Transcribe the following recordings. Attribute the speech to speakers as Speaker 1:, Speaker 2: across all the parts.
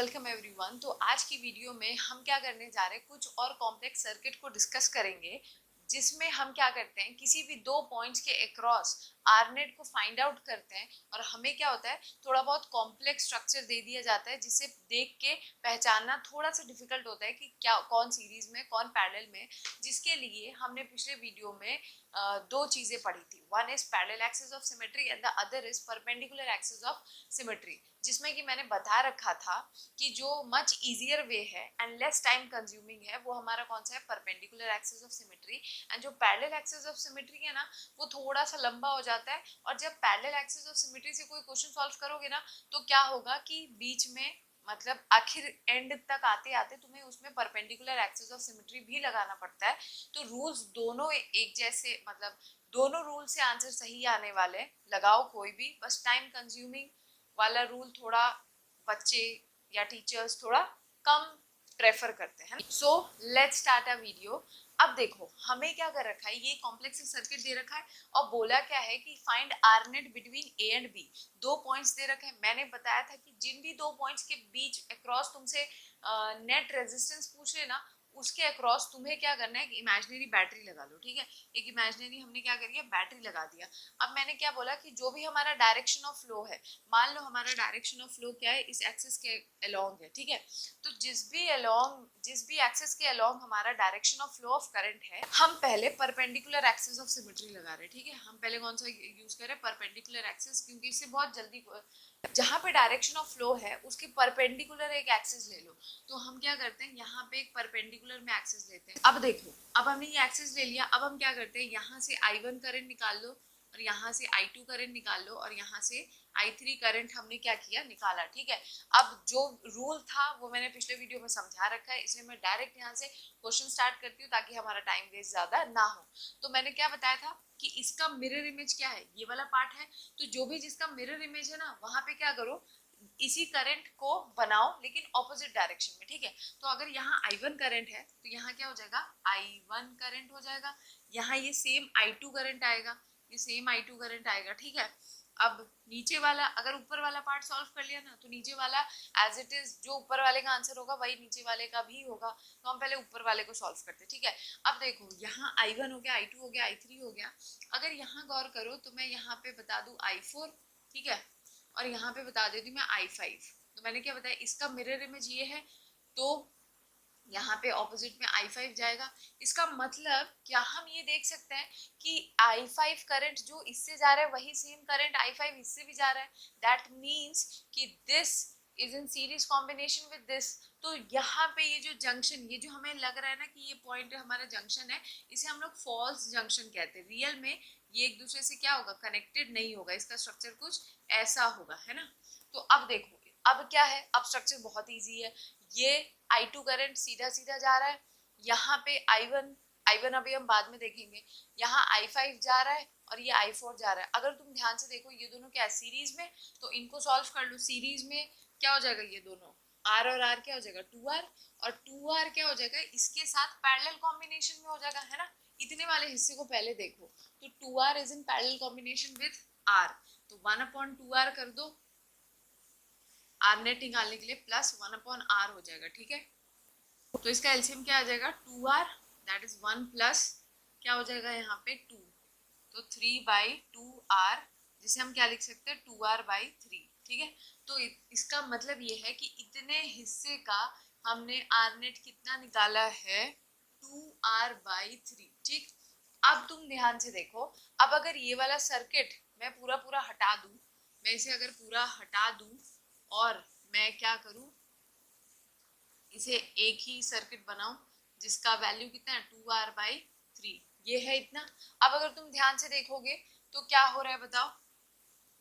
Speaker 1: Welcome everyone. तो आज की वीडियो में हम क्या करने जा रहे हैं, कुछ और कॉम्प्लेक्स सर्किट को डिस्कस करेंगे, जिसमें हम क्या करते हैं, किसी भी दो पॉइंट्स के अक्रॉस आरनेट को फाइंड आउट करते हैं। और हमें क्या होता है, थोड़ा बहुत कॉम्प्लेक्स स्ट्रक्चर दे दिया जाता है, जिसे देख के पहचानना थोड़ा सा डिफिकल्ट होता है कि क्या कौन सीरीज में कौन पैरेलल में। जिसके लिए हमने पिछले वीडियो में दो चीजें पढ़ी थी। One is parallel axis of symmetry and the other is perpendicular axis of symmetry, जिसमें कि मैंने बता रखा था कि जो मच इजियर वे है एंड लेस टाइम कंज्यूमिंग है वो हमारा कौन सा है, perpendicular axis of symmetry. And जो पैरेलल एक्सिस ऑफ सिमेट्री है ना, वो थोड़ा सा लंबा हो जाता है। और जब पैरेलल एक्सिस ऑफ सिमेट्री से कोई क्वेश्चन सॉल्व करोगे ना, तो क्या होगा कि बीच में मतलब आखिर एंड तक आते आते तुम्हें उसमें परपेंडिकुलर एक्सिस ऑफ सिमेट्री भी लगाना पड़ता है। तो रूल्स दोनों एक जैसे, मतलब दोनों रूल से आंसर सही आने वाले। लगाओ कोई भी, बस टाइम कंज्यूमिंग वाला रूल थोड़ा बच्चे या टीचर्स थोड़ा कम प्रेफर करते हैं। So let's start a video. अब देखो हमें क्या कर रखा है, ये कॉम्प्लेक्स सर्किट दे रखा है और बोला क्या है कि find R net between A and B. दो पॉइंट्स दे रखे हैं। मैंने बताया था कि जिन भी दो पॉइंट्स के बीच अक्रॉस तुमसे नेट रेजिस्टेंस पूछ लेना, उसके अक्रॉस तुम्हें क्या करना है, इमेजिनरी बैटरी लगा लो। ठीक है, एक इमेजिनरी हमने क्या करी है, बैटरी लगा दिया। अब मैंने क्या बोला कि जो भी हमारा डायरेक्शन ऑफ फ्लो है, मान लो हमारा डायरेक्शन ऑफ फ्लो क्या है, इस एक्सिस के अलोंग है। ठीक है, तो जिस भी एक्सिस के अलोंग हमारा direction of flow of current है, हम पहले परपेंडिकुलर एक्सिस ऑफ सिमेट्री लगा रहे हैं। ठीक है, हम पहले कौन सा यूज कर रहे हैं, परपेंडिकुलर एक्सिस, क्योंकि इससे बहुत जल्दी जहां पे डायरेक्शन ऑफ फ्लो है उसके परपेंडिकुलर एक एक्सिस ले लो। तो हम क्या करते हैं, यहाँ पे एक परपेंडिकुलर में एक्सिस लेते हैं। अब देखो, अब हमने ये एक्सिस ले लिया। अब हम क्या करते हैं, यहाँ से I1 करंट निकाल लो और यहाँ से I2 करंट निकाल लो और यहाँ से I3 करंट हमने क्या किया, निकाला। ठीक है, अब जो रूल था वो मैंने पिछले वीडियो में समझा रखा है, इसलिए मैं डायरेक्ट यहाँ से क्वेश्चन स्टार्ट करती हूँ ताकि हमारा टाइम वेस्ट ज्यादा ना हो। तो मैंने क्या बताया था कि इसका मिरर इमेज क्या है, ये वाला पार्ट है। तो जो भी जिसका मिरर इमेज है ना, वहां पे क्या करो, इसी करंट को बनाओ लेकिन ऑपोजिट डायरेक्शन में। ठीक है, तो अगर यहाँ I1 करंट है तो यहाँ क्या हो जाएगा, I1 करंट हो जाएगा। यहाँ ये सेम I2 करंट आएगा, ये सेम I2 करंट आएगा। ठीक है, अब नीचे वाला, अगर ऊपर वाला पार्ट सॉल्व कर लिया ना, तो नीचे वाला एज इट इज, जो ऊपर वाले का आंसर होगा वही नीचे वाले का भी होगा। तो हम पहले ऊपर वाले को सॉल्व करते हैं। ठीक है, अब देखो यहाँ I1 हो गया, I2 हो गया, I3 हो गया। अगर यहाँ गौर करो तो मैं यहाँ पे बता दूं I4, ठीक है, और यहाँ पे बता देती हूँ मैं I5। तो मैंने क्या बताया, इसका मिरर इमेज ये है, तो यहाँ पे ऑपोजिट में I5 जाएगा। इसका मतलब क्या हम ये देख सकते हैं कि I5 करंट जो इससे जा रहा है वही सेम करंट I5 इससे भी जा रहा है। दैट मीन्स कि this is in series combination with this. तो यहाँ पे ये जो जंक्शन, ये जो हमें लग रहा है ना कि ये पॉइंट हमारा जंक्शन है, इसे हम लोग फॉल्स जंक्शन कहते हैं। रियल में ये एक दूसरे से क्या होगा, कनेक्टेड नहीं होगा। इसका स्ट्रक्चर कुछ ऐसा होगा, है ना। तो अब देखो, अब क्या है, अब स्ट्रक्चर बहुत ईजी है। ये I2 करंट सीधा सीधा जा रहा है, यहाँ पे I1 अभी हम बाद में देखेंगे। यहाँ I5 जा रहा है और ये I4 जा रहा है। अगर तुम ध्यान से देखो, ये दोनों क्या है, सीरीज में, तो इनको सॉल्व कर लो। सीरीज में क्या हो जाएगा, ये दोनों R और R क्या हो जाएगा, 2R, और 2R क्या हो जाएगा, इसके साथ पैरेलल कॉम्बिनेशन में हो जाएगा, है ना। इतने वाले हिस्से को पहले देखो, तो 2R is in parallel combination with R, तो 1/2R कर दो आर नेट निकालने के लिए, प्लस 1/R हो जाएगा। ठीक है, तो इसका एलसीएम क्या आ जाएगा, 2R, दैट इज 1 प्लस क्या हो जाएगा यहाँ पे 2, तो 3/2R, जिसे हम क्या लिख सकते हैं, 2R/3। ठीक है, तो इसका मतलब ये है कि इतने हिस्से का हमने आर नेट कितना निकाला है, 2R/3। ठीक, अब तुम ध्यान से देखो, अब अगर ये वाला सर्किट मैं पूरा पूरा हटा दूं, मैं इसे अगर पूरा हटा दूं और मैं क्या करूं, इसे एक ही सर्किट बनाऊं जिसका वैल्यू कितना है, 2R/3, ये है इतना। अब अगर तुम ध्यान से देखोगे तो क्या हो रहा है बताओ,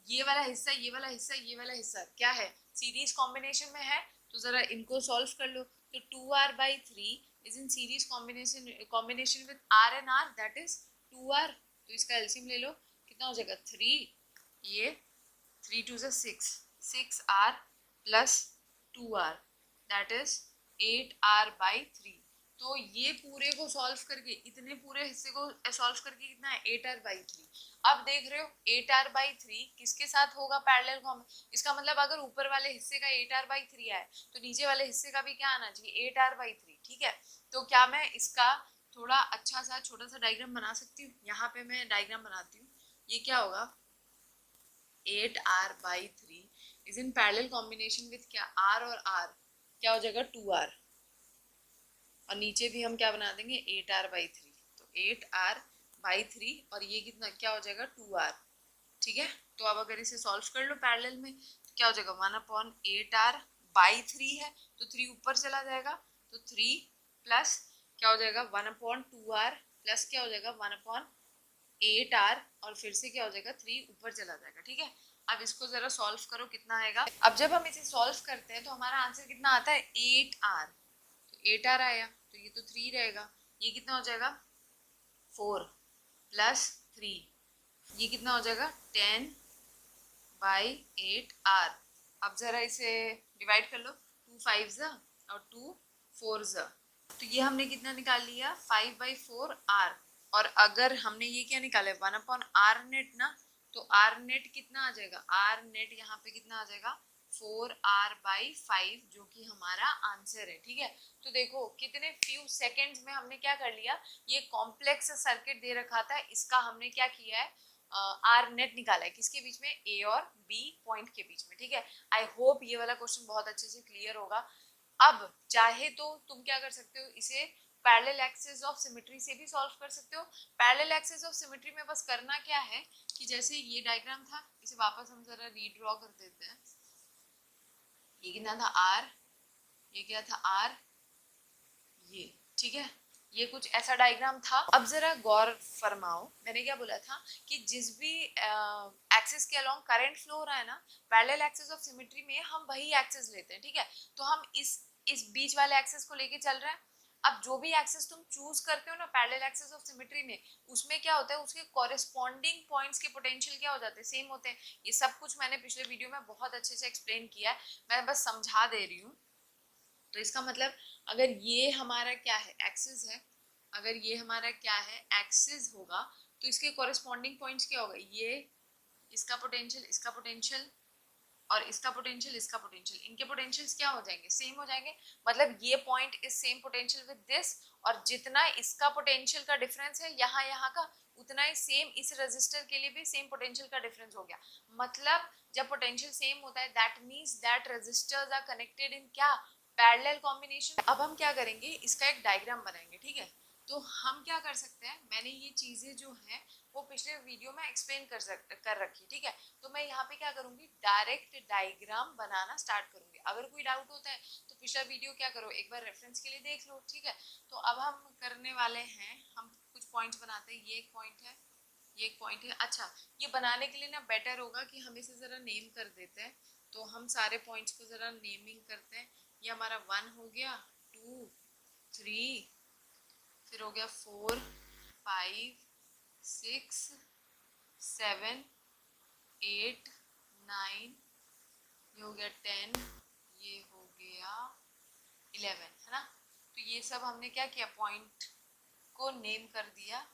Speaker 1: ये वाला हिस्सा, ये वाला हिस्सा, ये वाला हिस्सा क्या है, सीरीज कॉम्बिनेशन में है। तो जरा इनको सॉल्व कर लो। तो 2R/3 is in series combination with R and R, that is 2R। तो इसका एलसीएम ले लो, कितना हो जाएगा 3, ये 3 2 6, 6R plus 2R, that is 8R/3। तो ये पूरे को सॉल्व करके, इतने पूरे हिस्से को सॉल्व करके कितना है 8r/3। अब देख रहे हो 8r/3 किसके साथ होगा पैरेलल कॉम्ब, इसका मतलब अगर ऊपर वाले हिस्से का 8r/3 है तो नीचे वाले हिस्से का भी क्या आना चाहिए 8r/3। ठीक है, तो क्या मैं इसका थोड़ा अच्छा सा छोटा सा डायग्राम बना सकती हूँ? यहाँ पे मैं डायग्राम बनाती हूँ। ये क्या होगा 8r/3 is in parallel combination with क्या r और r, क्या हो जाएगा 2r, और नीचे भी हम क्या बना देंगे 8r/3, तो 8r/3 और ये कितना क्या हो जाएगा 2r। ठीक है, तो अब अगर इसे सॉल्व कर लो पैरेलल में तो क्या हो जाएगा 1/8r/3 है तो 3 ऊपर चला जाएगा, तो 3 प्लस क्या हो जाएगा 1/2r प्लस क्या हो जाएगा 1/8r और फिर से क्या हो जाएगा 3 ऊपर चला जाएगा। ठीक है, अब इसको जरा सॉल्व करो कितना आएगा। अब जब हम इसे सॉल्व करते हैं तो हमारा आंसर कितना आता है 8r, तो 8r आया तो ये तो 3 रहेगा, ये कितना हो जाएगा 4 प्लस 3, ये कितना हो जाएगा 10/8r। अब जरा इसे डिवाइड कर लो, 2 5 और 2 4, तो ये हमने कितना निकाल लिया 5/4r, और अगर हमने ये क्या निकाला 1/r नेट ना, तो r नेट कितना आ जाएगा, r नेट यहाँ पे कितना आ जाएगा 4r/5 जो कि हमारा आंसर है। ठीक है, तो देखो कितने फ्यू सेकेंड्स में हमने क्या कर लिया, ये कॉम्प्लेक्स सर्किट दे रखा था, इसका हमने क्या किया है आर नेट निकाला है, किसके बीच में ए और बी पॉइंट के बीच में। ठीक है, आई होप ये वाला क्वेश्चन बहुत अच्छे से क्लियर होगा। अब चाहे तो तुम क्या कर सकते हो, इसे पैरेलल एक्सिस ऑफ सिमेट्री से भी सॉल्व कर सकते हो। पैरेलल एक्सिस ऑफ सिमेट्री में बस करना क्या है कि जैसे ये डायग्राम था, इसे वापस हम जरा रीड्रॉ कर देते हैं। ये कितना था आर, ये क्या था आर, ये ठीक है, ये कुछ ऐसा डायग्राम था। अब जरा गौर फरमाओ, मैंने क्या बोला था कि जिस भी एक्सिस के अलोंग करंट फ्लो हो रहा है ना, पैरेलल एक्सिस ऑफ सिमेट्री में हम वही एक्सिस लेते हैं। ठीक है, तो हम इस बीच वाले एक्सिस को लेके चल रहे हैं। अब जो भी एक्सिस तुम चूज करते हो ना पैरेलल एक्सिस ऑफ सिमेट्री में, उसमें क्या होता है उसके कॉरेस्पॉन्डिंग पॉइंट्स के पोटेंशियल क्या हो जाते हैं सेम होते हैं। ये सब कुछ मैंने पिछले वीडियो में बहुत अच्छे से एक्सप्लेन किया है, मैं बस समझा दे रही हूँ। तो इसका मतलब अगर ये हमारा क्या है एक्सिस है, अगर ये हमारा क्या है एक्सिस होगा तो इसके कॉरेस्पॉन्डिंग पॉइंट्स क्या होगा, ये इसका पोटेंशियल, इसका पोटेंशियल और इसका पोटेंशियल, इसका पोटेंशियल, इनके पोटेंशियल्स क्या हो जाएंगे सेम हो जाएंगे। मतलब ये point is same potential with this, और जितना इसका पोटेंशियल का डिफरेंस है यहाँ यहाँ का, उतना ही सेम इस रेजिस्टर के लिए भी सेम पोटेंशियल का डिफरेंस हो गया। मतलब जब पोटेंशियल सेम होता है that means that resistors are connected in क्या पैरेलल कॉम्बिनेशन। अब हम क्या करेंगे इसका एक डायग्राम बनाएंगे। ठीक है, तो हम क्या कर सकते हैं, मैंने ये चीजें जो है वो पिछले वीडियो में एक्सप्लेन कर रखी। ठीक है, तो मैं यहाँ पे क्या करूंगी डायरेक्ट डायग्राम बनाना स्टार्ट करूंगी। अगर कोई डाउट होता है तो पिछला वीडियो क्या करो एक बार रेफरेंस के लिए देख लो। ठीक है, तो अब हम करने वाले हैं, हम कुछ पॉइंट्स बनाते हैं। ये एक पॉइंट है, ये एक पॉइंट है। अच्छा, ये बनाने के लिए ना बेटर होगा कि हम इसे जरा नेम कर देते हैं, तो हम सारे पॉइंट्स को जरा नेमिंग करते हैं। ये हमारा 1 हो गया, 2 3, फिर हो गया 4 5 6 7 8 9, ये हो गया 10, ये हो गया 11, है ना। तो ये सब हमने क्या किया पॉइंट को नेम कर दिया,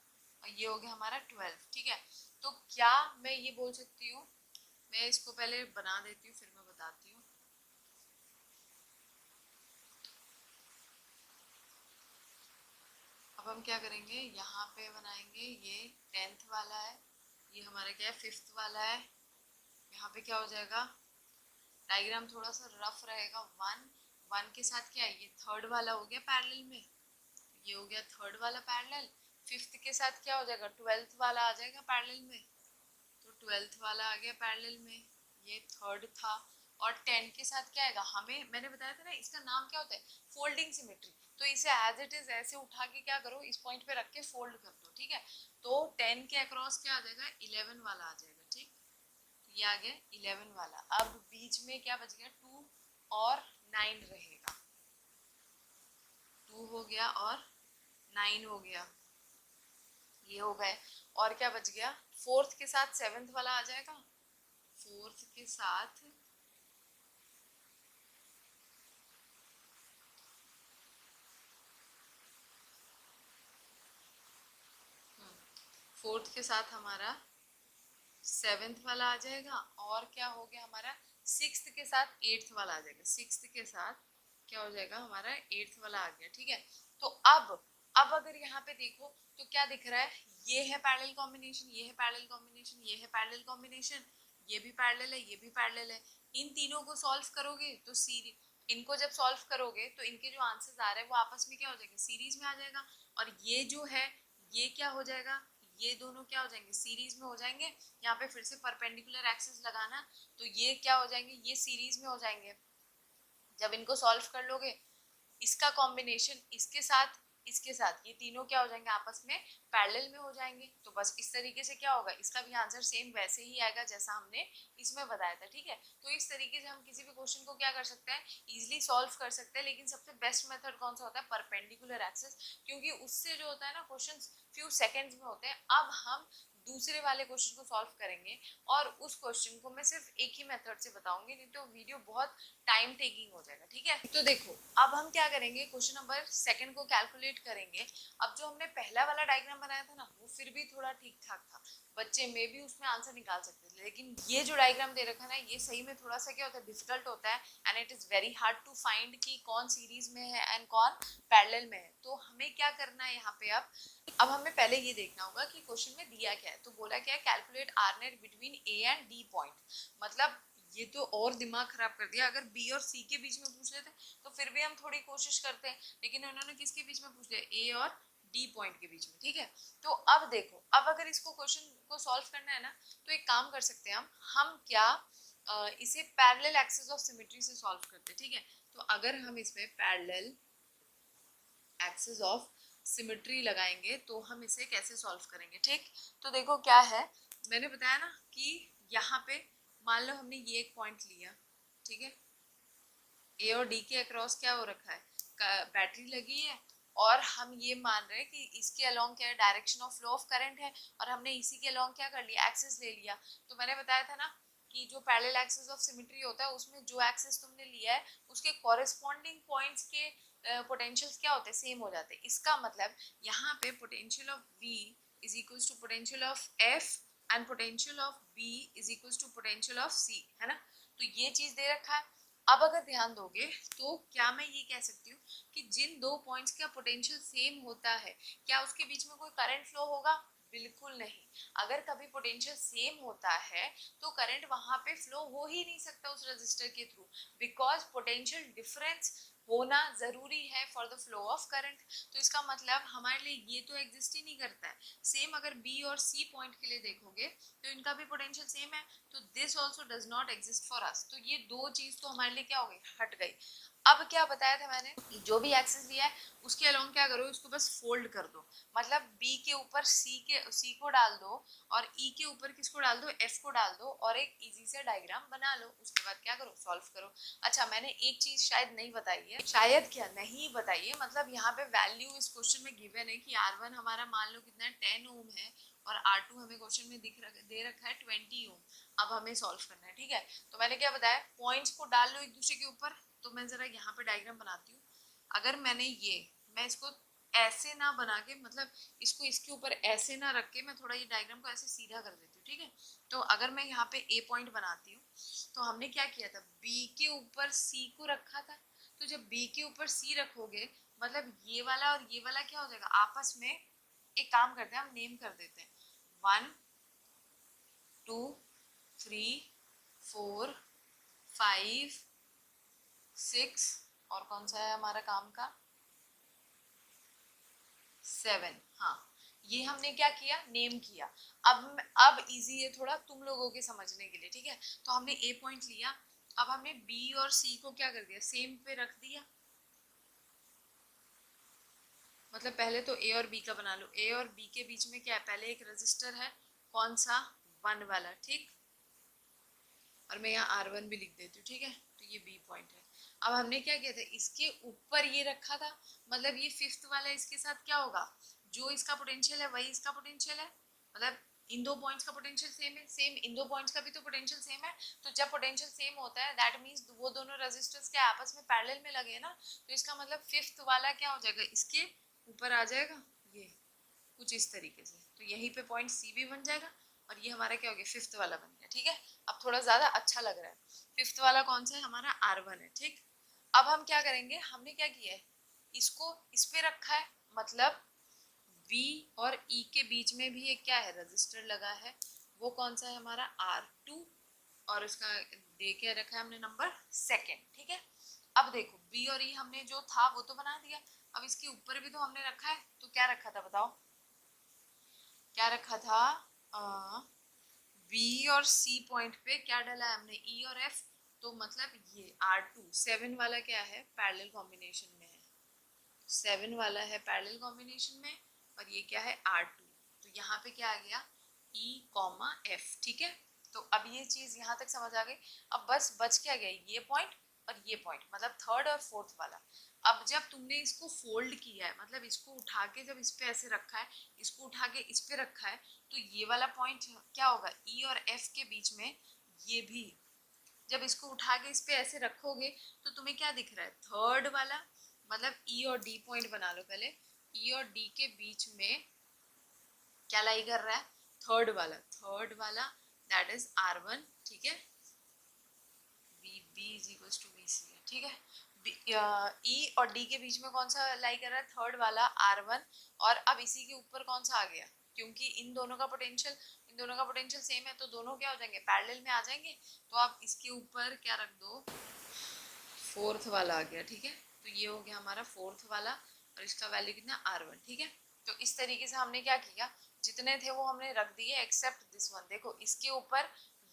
Speaker 1: और ये हो गया हमारा 12। ठीक है, तो क्या मैं ये बोल सकती हूँ, मैं इसको पहले बना देती हूँ फिर मैं बताती हूँ। अब हम क्या करेंगे यहाँ पे बनाएंगे, ये 10th वाला है, ये हमारा क्या है 5th वाला है। यहाँ पे क्या हो जाएगा डायग्राम थोड़ा सा रफ रहेगा। 1 के साथ क्या है ये 3rd वाला हो गया पैरेलल में, ये हो गया 3rd वाला पैरेलल। 5th के साथ क्या हो जाएगा 12th वाला आ जाएगा पैरेलल में, तो 12th वाला आ गया पैरेलल में, ये 3rd था। और 10 के साथ क्या आएगा, हमें मैंने बताया था ना इसका नाम क्या होता है फोल्डिंग सिमेट्री। तो इसे एज इट इज ऐसे उठा के क्या करो इस पॉइंट पे रख के फोल्ड कर दो। ठीक है, तो 10 के अक्रॉस क्या आ जाएगा 11 वाला आ जाएगा। ठीक, ये आ गया 11 वाला। अब बीच में क्या बच गया 2 और 9 रहेगा, 2 हो गया और 9 हो गया, ये हो गए। और क्या बच गया 4th के साथ 7th वाला आ जाएगा, 4th के साथ फोर्थ के साथ हमारा सेवेंथ वाला आ जाएगा, और क्या हो गया हमारा सिक्स्थ के साथ एट्थ वाला आ जाएगा, सिक्स्थ के साथ क्या हो जाएगा हमारा एट्थ वाला आ गया। ठीक है, तो अब अगर यहाँ पे देखो तो क्या दिख रहा है, ये है पैरेलल कॉम्बिनेशन, ये है पैरेलल कॉम्बिनेशन, ये है पैरेलल कॉम्बिनेशन, ये भी पैरेलल है, ये भी पैरेलल है। इन तीनों को सॉल्व करोगे तो इनको जब सॉल्व करोगे तो इनके जो आंसर्स आ रहे हैं वो आपस में क्या हो जाएंगे, सीरीज में आ जाएगा। और ये जो है ये क्या हो जाएगा, ये दोनों क्या हो जाएंगे, सीरीज में हो जाएंगे। यहाँ पे फिर से परपेंडिकुलर एक्सिस लगाना, तो ये क्या हो जाएंगे, ये सीरीज में हो जाएंगे। जब इनको सॉल्व कर लोगे, इसका कॉम्बिनेशन इसके साथ ये तीनों क्या हो जाएंगे, आपस में पैरेलल में हो जाएंगे। तो बस इस तरीके से क्या होगा, इसका भी आंसर सेम वैसे ही आएगा जैसा हमने इसमें बताया था। ठीक है, तो इस तरीके से हम किसी भी क्वेश्चन को क्या कर सकते हैं, इजिली सॉल्व कर सकते हैं। लेकिन सबसे बेस्ट मेथड कौन सा होता है, परपेंडिकुलर एक्सिस, क्योंकि उससे जो होता है ना क्वेश्चन फ्यू सेकेंड्स में होते हैं। अब हम दूसरे वाले क्वेश्चन को सॉल्व करेंगे, और उस क्वेश्चन को मैं सिर्फ एक ही मेथड से बताऊंगी, नहीं तो वीडियो बहुत टाइम टेकिंग हो जाएगा। ठीक है, तो देखो अब हम क्या करेंगे, क्वेश्चन नंबर सेकंड को कैलकुलेट करेंगे। अब जो हमने पहला वाला डायग्राम बनाया था ना, वो फिर भी थोड़ा ठीक ठाक था, बच्चे में भी उसमें आंसर निकाल सकते थे। लेकिन ये जो डायग्राम दे रखा है ना, ये सही में थोड़ा सा क्या होता है, डिफिकल्ट होता है, and it is very hard to find कि कौन सीरीज में है एंड कौन पैरेलल में है। तो हमें क्या करना है यहाँ पे, अब हमें पहले ये देखना होगा कि क्वेश्चन में दिया क्या है। तो बोला क्या है, calculate R net between A and D point. मतलब ये तो और दिमाग खराब कर दिया, अगर बी और सी के बीच में पूछ लेते तो फिर भी हम थोड़ी कोशिश करते हैं, लेकिन उन्होंने किसके बीच में पूछ लिया, ए और डी पॉइंट के बीच में। ठीक है, तो अब देखो, अब अगर इसको क्वेश्चन को सॉल्व करना है ना, तो एक काम कर सकते हैं हम क्या इसे पैरेलल एक्सिस ऑफ सिमेट्री से सॉल्व करते हैं। ठीक है, तो अगर हम इसमें पैरेलल एक्सिस ऑफ सिमेट्री लगाएंगे तो हम इसे कैसे सॉल्व करेंगे। ठीक, तो देखो क्या है, मैंने बताया ना कि यहाँ पे मान लो हमने ये एक पॉइंट लिया, ठीक है, ए और डी के अक्रॉस क्या हो रखा है, बैटरी लगी है, और हम ये मान रहे हैं कि इसके अलोंग क्या है, direction of flow of current है, और हमने इसी के अलोंग क्या कर लिया, एक्सिस ले लिया। तो मैंने बताया था ना कि जो पैरेलल एक्सिस ऑफ सिमेट्री होता है, उसमें जो एक्सिस तुमने लिया है उसके कॉरेस्पॉन्डिंग पॉइंट्स के पोटेंशियल्स क्या होते हैं, सेम हो जाते हैं। इसका मतलब यहाँ पे potential of V is equals to potential of F and potential of B is equals to potential of C, है ना। तो ये चीज दे रखा है। अब अगर ध्यान दोगे तो क्या मैं ये कह सकती हूँ कि जिन दो पॉइंट्स का पोटेंशियल सेम होता है, क्या उसके बीच में कोई करंट फ्लो होगा, बिल्कुल नहीं। अगर कभी पोटेंशियल सेम होता है तो करंट वहां पे फ्लो हो ही नहीं सकता उस रेजिस्टर के थ्रू, बिकॉज पोटेंशियल डिफरेंस होना जरूरी है for the flow of current. तो इसका मतलब हमारे लिए ये तो एग्जिस्ट ही नहीं करता है। सेम अगर बी और सी पॉइंट के लिए देखोगे तो इनका भी पोटेंशियल सेम है, तो this also does not exist for us. तो ये दो चीज तो हमारे लिए क्या हो गई, हट गई। अब क्या बताया था मैंने, जो भी एक्सिस लिया है उसके अलोंग क्या करो, इसको बस फोल्ड कर दो। मतलब बी के ऊपर सी को डाल दो, और ई के ऊपर किसको डाल दो, एफ को डाल दो, और एक इजी से डायग्राम बना लो। उसके बाद क्या करो, सॉल्व करो। अच्छा, मैंने एक चीज शायद नहीं बताई है, शायद क्या नहीं बताई है, मतलब यहाँ पे वैल्यू इस क्वेश्चन में गिवन है कि R1 हमारा मान लो कितना है, 10 ओम है, और R2 हमें क्वेश्चन में दे रखा है 20 ओम। अब हमें सॉल्व करना है। ठीक है, तो मैंने क्या बताया, पॉइंट्स को डाल लो एक दूसरे के ऊपर। तो मैं जरा यहाँ पे डायग्राम बनाती हूँ। अगर मैं इसको ऐसे ना बना के, मतलब इसको इसके ऊपर ऐसे ना रख के, मैं थोड़ा ये डायग्राम को ऐसे सीधा कर देती हूँ। ठीक है, तो अगर मैं यहाँ पे ए पॉइंट बनाती हूँ, तो हमने क्या किया था, बी के ऊपर सी को रखा था। तो जब बी के ऊपर सी रखोगे, मतलब ये वाला और ये वाला क्या हो जाएगा, आपस में एक काम करते हैं, हम नेम कर देते हैं 1 2 3 4 5 6, और कौन सा है हमारा काम का, 7। हाँ, ये हमने क्या किया, नेम किया। अब इजी है थोड़ा तुम लोगों के समझने के लिए। ठीक है, तो हमने ए पॉइंट लिया, अब हमने बी और सी को क्या कर दिया, सेम पे रख दिया। मतलब पहले तो ए और बी का बना लो। ए और बी के बीच में क्या है, पहले एक रेजिस्टर है, कौन सा, 1 वाला। ठीक, और मैं यहाँ R1 भी लिख देती हूँ। ठीक है, तो ये बी पॉइंट है। अब हमने क्या किया था, इसके ऊपर ये रखा था, मतलब ये फिफ्थ वाला इसके साथ क्या होगा, जो इसका पोटेंशियल है वही इसका पोटेंशियल है। मतलब इन दो पॉइंट्स का पोटेंशियल सेम है, सेम इन दो पॉइंट्स का भी तो पोटेंशियल सेम है। तो जब पोटेंशियल सेम होता है, दैट मीन्स वो दोनों रेजिस्टर्स के आपस में पैरेलल में लगे ना, तो इसका मतलब फिफ्थ वाला क्या हो जाएगा, इसके ऊपर आ जाएगा, ये कुछ इस तरीके से। तो यहीं पे पॉइंट सी भी बन जाएगा और ये हमारा क्या हो गया, फिफ्थ वाला बन गया। ठीक है, अब थोड़ा ज्यादा अच्छा लग रहा है। फिफ्थ वाला कौन सा है, हमारा R1 है। ठीक, अब हम क्या करेंगे, हमने क्या किया है, इसको इस पे रखा है, मतलब V और E के बीच में भी एक क्या है, रजिस्टर लगा है। वो कौन सा है, हमारा R2, और इसका दे के रखा है हमने नंबर सेकेंड। ठीक है, अब देखो B और E हमने जो था वो तो बना दिया, अब इसके ऊपर भी तो हमने रखा है, तो क्या रखा था बताओ, क्या रखा था, B और C पॉइंट पे क्या डाला है हमने, E और F। तो मतलब ये R2 7 वाला क्या है, पैरेलल कॉम्बिनेशन में है, 7 वाला है पैरेलल कॉम्बिनेशन में, और ये क्या है, R2। तो यहाँ पे क्या आ गया, E, F। ठीक है, तो अब ये चीज यहाँ तक समझ आ गई। अब बस बच क्या गया, ये पॉइंट और ये पॉइंट, मतलब थर्ड और फोर्थ वाला। अब जब तुमने इसको फोल्ड किया है, मतलब इसको उठा के जब इस पे ऐसे रखा है, इसको उठा के इस पे रखा है, तो ये वाला पॉइंट क्या होगा, E और F के बीच में, ये भी जब इसको उठा के इस पे ऐसे रखोगे तो तुम्हें क्या दिख रहा है, थर्ड वाला, मतलब E और D पॉइंट बना लो पहले। E और D के बीच में क्या लाई कर रहा है, थर्ड वाला दैट इज R1। ठीक है, B is equals to BC है। ठीक है, E और D के बीच में कौन सा लाई कर रहा है, थर्ड वाला R1। और अब इसी के ऊपर कौन सा आ गया, क्योंकि इन दोनों का पोटेंशियल सेम है, तो दोनों क्या हो जाएंगे, पैरेलल में आ जाएंगे। तो आप इसके ऊपर क्या रख दो, फोर्थ वाला आ गया। ठीक है, तो ये हो गया हमारा फोर्थ वाला, और इसका वैल्यू कितना, R1। ठीक है, तो इस तरीके से हमने क्या किया, जितने थे वो हमने रख दिए एक्सेप्ट दिस वन। देखो इसके ऊपर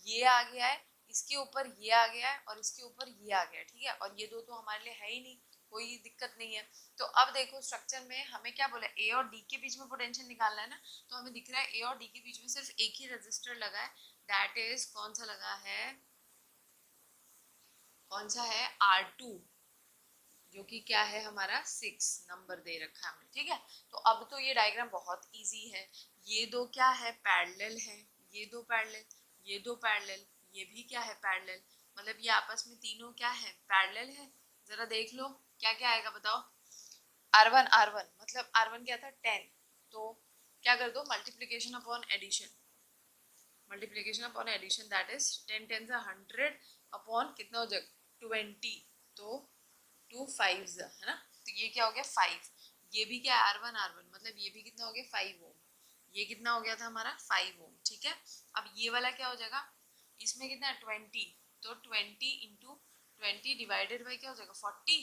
Speaker 1: ये आ गया है, इसके ऊपर ये आ गया है, और इसके ऊपर ये आ गया है। ठीक है, और ये दो तो हमारे लिए है ही नहीं, कोई दिक्कत नहीं है। तो अब देखो स्ट्रक्चर में हमें क्या बोला, ए और डी के बीच में पोटेंशियल निकालना है ना, तो हमें दिख रहा है ए और डी के बीच में सिर्फ एक ही रजिस्टर लगा है, दैट इज कौन सा लगा है, कौन सा है, R2, जो कि क्या है हमारा 6 नंबर दे रखा है हमने। ठीक है, तो अब तो ये डायग्राम बहुत इजी है। ये दो क्या है, पैरेलल है, ये दो पैरेलल, ये दो पैरेलल, ये भी क्या है, पैरेलल, मतलब ये आपस में तीनों क्या है, पैरेलल है। जरा देख लो क्या क्या आएगा बताओ, R1 मतलब R1 क्या था, 10, तो क्या कर दो, multiplication upon addition that is 10 10 100 upon कितना हो जाएगा, 20, तो 2 5 है ना, तो ये क्या हो गया 5। ये भी क्या है, R1 मतलब ये भी कितना हो गया, 5 ओम। ये कितना हो गया था हमारा, 5 ओम। ठीक है, अब ये वाला क्या हो जाएगा, इसमें कितना है, 20, तो 20 इंटू 20 डिवाइडेड बाई क्या हो जाएगा, 40,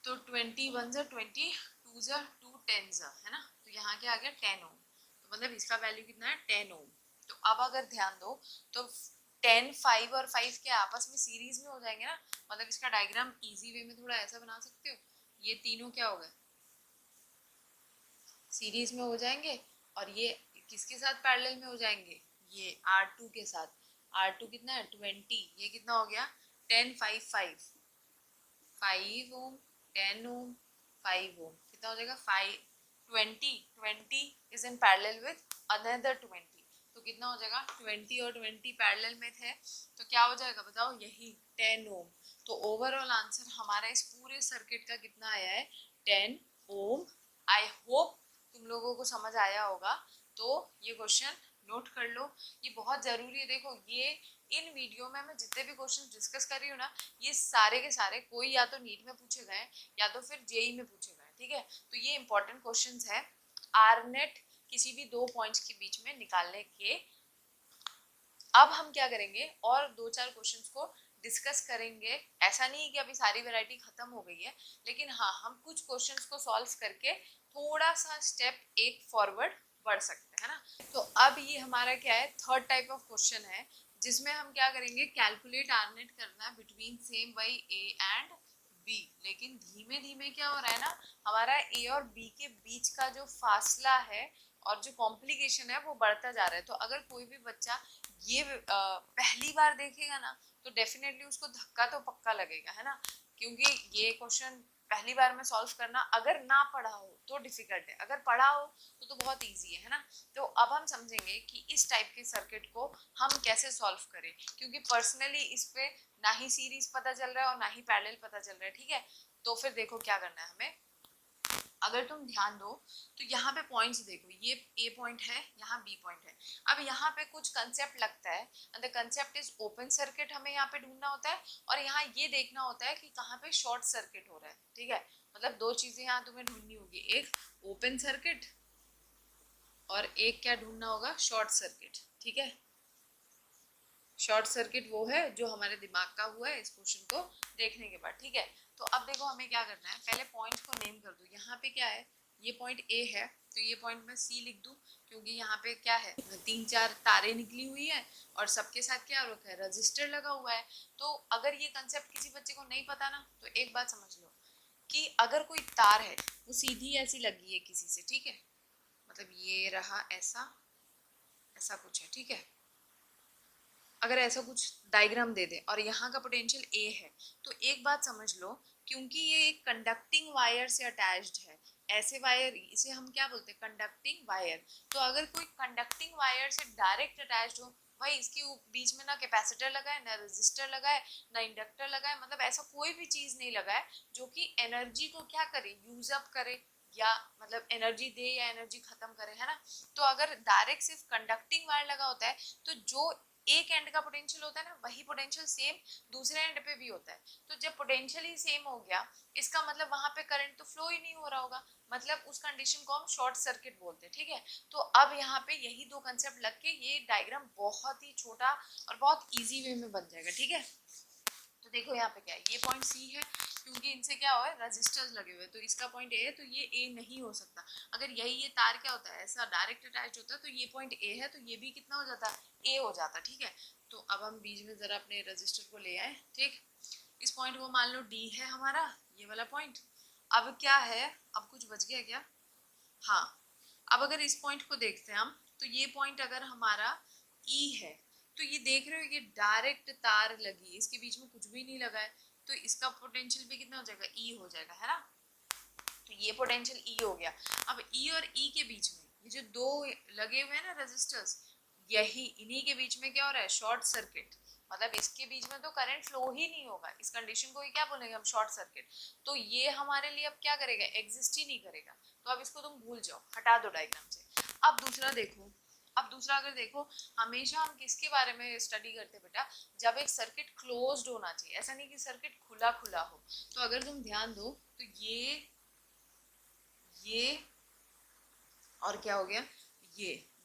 Speaker 1: तो 20 1 जा 20, 2 जा 2, 10 जा, है ना, तो यहाँ क्या आ गया 10 ओम। तो मतलब इसका वैल्यू कितना है, 10 ओम। तो अब अगर ध्यान दो तो 10 5 और 5 के आपस में सीरीज में हो जाएंगे ना, मतलब इसका डायग्राम इजी वे में थोड़ा ऐसा बना सकते हो, ये तीनों क्या हो गए, सीरीज में हो जाएंगे, और ये किसके साथ पैरेलल में हो जाएंगे, ये R2 के साथ। R2 कितना है, 20, ये कितना हो गया, 10 5 5 5 ओम, 10 ओम, 5 ओम, कितना हो जाएगा, 20 is in parallel with another 20, तो कितना हो जाएगा, 20 और 20 पैरेलल में थे, तो क्या हो जाएगा बताओ, यही 10 ओम। तो ओवरऑल आंसर हमारा इस पूरे सर्किट का कितना आया है, 10 ओम। आई होप तुम लोगों को समझ आया होगा, तो ये क्वेश्चन नोट कर लो, ये बहुत जरूरी है। देखो ये इन वीडियो में मैं जितने भी क्वेश्चन डिस्कस कर रही हूँ ना, ये सारे के सारे कोई या तो नीट में पूछे गए या तो फिर जेई में पूछे गए। ठीक है, तो ये इंपॉर्टेंट क्वेश्चंस है आरनेट किसी भी दो पॉइंट्स के बीच में निकालने के। अब हम क्या करेंगे, और दो चार क्वेश्चंस को डिस्कस करेंगे। ऐसा नहीं है कि अभी सारी वैरायटी खत्म हो गई है, लेकिन हाँ हम कुछ क्वेश्चंस को सॉल्व करके थोड़ा सा स्टेप एक फॉरवर्ड बढ़ सकते हैं ना। तो अब ये हमारा क्या है, थर्ड टाइप ऑफ क्वेश्चन है, जिसमें हम क्या करेंगे, कैलकुलेट आरनेट करना है between same by A and B. लेकिन धीमे धीमे क्या हो रहा है ना, हमारा ए और बी के बीच का जो फासला है और जो कॉम्प्लिकेशन है वो बढ़ता जा रहा है। तो अगर कोई भी बच्चा ये पहली बार देखेगा ना, तो डेफिनेटली उसको धक्का तो पक्का लगेगा, है ना, क्योंकि ये क्वेश्चन पहली बार में सॉल्व करना अगर ना पढ़ा हो तो डिफिकल्ट है, अगर पढ़ा हो तो बहुत इजी है ना। तो अब हम समझेंगे कि इस टाइप के सर्किट को हम कैसे सॉल्व करें, क्योंकि पर्सनली इस पे ना ही सीरीज पता चल रहा है और ना ही पैरेलल पता चल रहा है। ठीक है, तो फिर देखो क्या करना है हमें, अगर तुम ध्यान दो तो यहाँ पे पॉइंट्स देखो, ये ए पॉइंट है, यहाँ बी पॉइंट है। अब यहाँ पे कुछ कंसेप्ट लगता है, and the concept is open circuit, हमें यहाँ पे ढूंढना होता है, और यहाँ ये देखना होता है कि कहाँ पे शॉर्ट सर्किट हो रहा है। ठीक है, मतलब दो चीजें यहाँ तुम्हें ढूंढनी होगी, एक ओपन सर्किट और एक क्या ढूंढना होगा, शॉर्ट सर्किट। ठीक है, शॉर्ट सर्किट वो है जो हमारे दिमाग का हुआ है इस क्वेश्चन को देखने के बाद। ठीक है, तो अब देखो हमें क्या करना है, पहले पॉइंट को नेम कर दो। यहाँ पे क्या है, ये पॉइंट ए है, तो ये पॉइंट मैं सी लिख दूं, क्योंकि यहाँ पे क्या है, 3-4 तारे निकली हुई है और सबके साथ क्या रखा है, रजिस्टर लगा हुआ है। तो अगर ये कंसेप्ट किसी बच्चे को नहीं पता ना, तो एक बात समझ लो कि अगर कोई तार है वो सीधी ऐसी लगी है किसी से, ठीक है, मतलब ये रहा ऐसा, ऐसा कुछ है। ठीक है, अगर ऐसा कुछ डायग्राम दे दे और यहाँ का पोटेंशियल ए है, तो एक बात समझ लो, क्योंकि ये एक कंडक्टिंग वायर से अटैच्ड है, ऐसे वायर इसे हम क्या बोलते हैं, कंडक्टिंग वायर। तो अगर कोई कंडक्टिंग वायर से डायरेक्ट अटैच्ड हो, भाई इसके बीच में ना कैपेसिटर लगा है, ना रेजिस्टर लगा है, ना इंडक्टर लगा है, मतलब ऐसा कोई भी चीज नहीं लगा है जो कि एनर्जी को क्या करे, यूज अप करे, या मतलब एनर्जी दे या एनर्जी खत्म करे, है ना। तो अगर डायरेक्ट सिर्फ कंडक्टिंग वायर लगा होता है, तो जो एक एंड का पोटेंशियल होता है ना, वही पोटेंशियल सेम दूसरे एंड पे भी होता है। तो जब पोटेंशियल ही सेम हो गया, इसका मतलब वहां पे करंट तो फ्लो ही नहीं हो रहा होगा, मतलब उस कंडीशन को हम शॉर्ट सर्किट बोलते हैं। ठीक है, तो अब यहाँ पे यही दो कंसेप्ट लग के ये डायग्राम बहुत ही छोटा और बहुत इजी वे में बन जाएगा। ठीक है, तो देखो यहाँ पे क्या है, ये पॉइंट सी है, क्योंकि इनसे क्या हुआ है, रजिस्टर्स लगे हुए, तो इसका पॉइंट ए है, तो ये ए नहीं हो सकता। अगर यही ये तार क्या होता है, ऐसा डायरेक्ट अटैच होता है, तो ये पॉइंट ए है, तो ये भी कितना हो जाता, ए हो जाता। ठीक है, तो अब हम बीच में जरा अपने रजिस्टर को ले आए। ठीक, इस पॉइंट को मान लो डी है हमारा, ये वाला पॉइंट। अब क्या है, अब कुछ बच गया क्या, हाँ, अब अगर इस पॉइंट को देखते हैं हम, तो ये पॉइंट अगर हमारा ई है, तो ये देख रहे हो ये डायरेक्ट तार लगी है, इसके बीच में कुछ भी नहीं लगा है, तो इसका पोटेंशियल भी कितना हो जाएगा, ई हो जाएगा, है ना। तो ये पोटेंशियल ई हो गया। अब ई और ई के बीच में ये जो दो लगे हुए हैं ना रजिस्टर्स, यही इन्हीं के बीच में क्या हो रहा है, शॉर्ट सर्किट, मतलब इसके बीच में तो करंट फ्लो ही नहीं होगा, इस कंडीशन को ही क्या बोलेंगे हम, शॉर्ट सर्किट। तो ये हमारे लिए अब क्या करेगा, एग्जिस्ट ही नहीं करेगा, तो अब इसको तुम भूल जाओ, हटा दो डायग्राम से। अब दूसरा देखो, अब दूसरा अगर देखो, हमेशा हम किसके बारे में स्टडी करते हैं बेटा, जब एक सर्किट क्लोज्ड होना चाहिए, ऐसा नहीं कि सर्किट खुला खुला हो। तो अगर तुम ध्यान दो तो ये और क्या हो गया,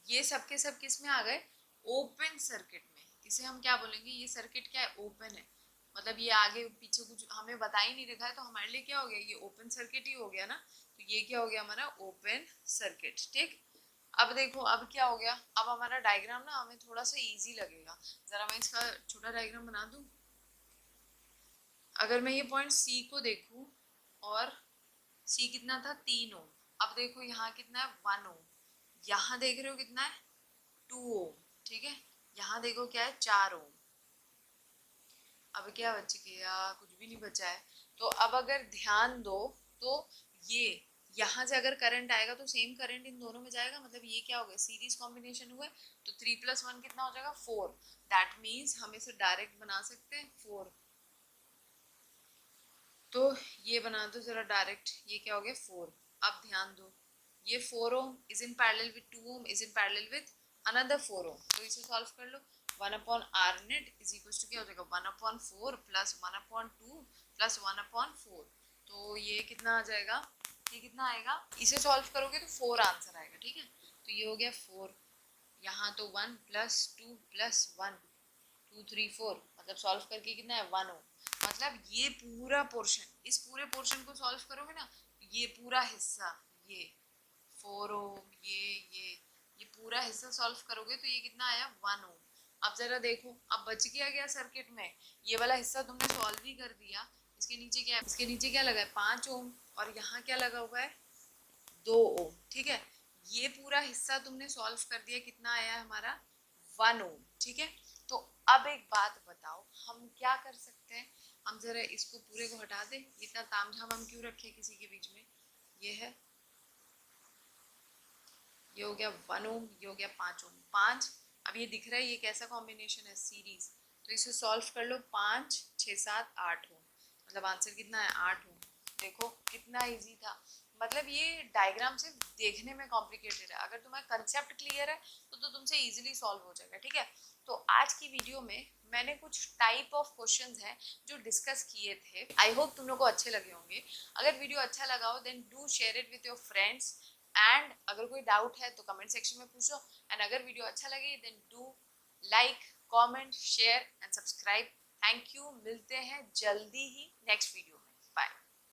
Speaker 1: ये सब के सब किस में आ गए, ओपन सर्किट में। इसे हम क्या बोलेंगे, ये सर्किट क्या है, ओपन है, मतलब ये आगे पीछे कुछ हमें बता ही नहीं रखा है, तो हमारे लिए क्या हो गया, ये ओपन सर्किट ही हो गया ना। तो ये क्या हो गया हमारा, ओपन सर्किट। ठीक, अब देखो अब क्या हो गया, अब हमारा डायग्राम ना हमें थोड़ा सा इजी लगेगा। जरा मैं इसका छोटा डायग्राम बना दूं। अगर मैं ये पॉइंट सी को देखूं, और सी कितना था, 3 ओम। अब देखो यहाँ कितना है, 1 ओम। यहाँ देख रहे हो कितना है, 2 ओम। ठीक है, यहाँ देखो क्या है, 4 ओम। अब क्या बच गया, कुछ भी नहीं बचा है। तो अब अगर ध्यान दो, तो ये यहाँ से अगर करंट आएगा तो सेम करंट इन दोनों में जाएगा, मतलब ये क्या हो गया, सीरीज कॉम्बिनेशन हुआ है, तो 3+1 कितना हो जाएगा, 4। दैट मीन्स हम इसे डायरेक्ट बना सकते हैं 4। तो ये बना दो जरा डायरेक्ट, ये क्या हो गया, 4। अब ध्यान दो, ये 4 ohm is in parallel with 2 ohm is in parallel with another 4 ohm, तो इसे सॉल्व कर लो। 1/R net is equal to क्या हो जाएगा, 1/4 प्लस 1/2 प्लस 1/4। तो ये कितना आ जाएगा, ये कितना आएगा, इसे सॉल्व करोगे तो 4 आंसर आएगा। ठीक है, तो ये हो गया 4, यहाँ तो 1 प्लस 2 प्लस 1, 2 3 4, मतलब सॉल्व करके कितना है, 1 ओम। मतलब ये पूरा पोर्शन, इस पूरे पोर्शन को सॉल्व करोगे ना, ये पूरा हिस्सा, ये 4 ओम, ये पूरा हिस्सा सॉल्व करोगे तो ये कितना आया, 1 ओम। अब जरा देखो, अब बच गया सर्किट में, ये वाला हिस्सा तुमने सॉल्व ही कर दिया। इसके नीचे क्या है, इसके नीचे क्या लगा है, 5 ओम, और यहाँ क्या लगा हुआ है, 2 ओम। ठीक है, ये पूरा हिस्सा तुमने सॉल्व कर दिया, कितना आया हमारा, 1 ओम। ठीक है, तो अब एक बात बताओ, हम क्या कर सकते हैं, हम जरा इसको पूरे को हटा दें, इतना तामझाम हम क्यों रखे किसी के बीच में। ये है, ये हो गया 1 ओम, ये हो गया 5 ओम, 5। अब ये दिख रहा है ये कैसा कॉम्बिनेशन है, सीरीज, तो इसे सॉल्व कर लो, 5 6 7 8 ओम, मतलब आंसर कितना है, 8 ओम। देखो कितना इजी था, मतलब ये डायग्राम सिर्फ देखने में कॉम्प्लिकेटेड है, अगर तुम्हारा कंसेप्ट क्लियर है तो तुमसे इजीली सॉल्व हो जाएगा, ठीक है। तो आज की वीडियो में मैंने कुछ टाइप ऑफ क्वेश्चंस हैं जो डिस्कस किए थे। आई होप तुम लोग को अच्छे लगे होंगे। अगर वीडियो अच्छा लगा हो then do share it with your friends, and अगर कोई डाउट है तो कमेंट सेक्शन में पूछो, एंड अगर वीडियो अच्छा लगे then do like, comment, share and subscribe. Thank you, मिलते हैं जल्दी ही नेक्स्ट वीडियो।